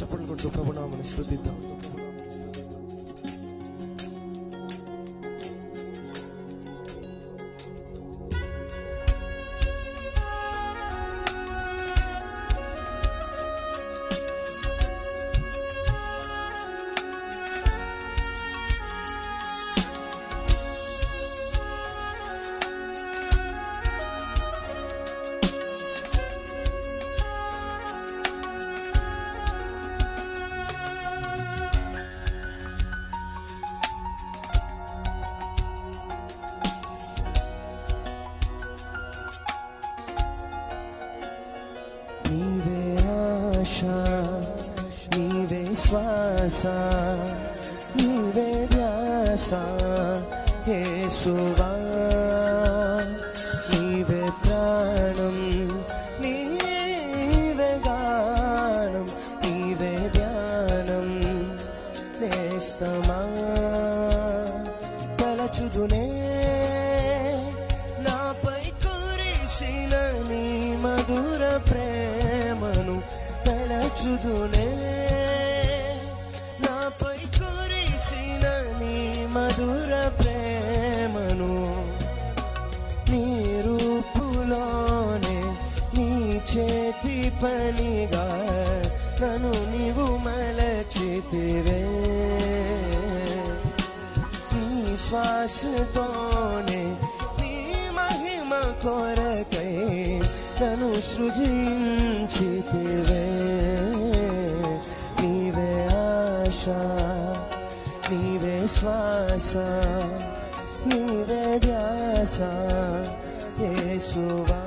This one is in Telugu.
చప్పట్లు కొడుతూ ప్రభునామమును స్తుతిద్దాం. నీవే ఆశ, నీవే శ్వాస, నీవే ధ్యాస యేసువా. నీవే ప్రాణం, నీవే గానం, నీవే ధ్యానం నేస్తమా. తలచుదునే నాపై కురిసిన నీ మధుర ప్రేమను, తలచుదునే నాపై కురిసిన నీ మధుర ప్రేమను. నీ రూపులోనే నీ చేతి పనిగా నన్ను నీవు మలచితివే. నీ శ్వాసతోనే నీ మహిమ కొరకై నన్ను సృజించితివే. నీవే ఆశ, నీవే శ్వాస, నీవే ధ్యాస యేసువా.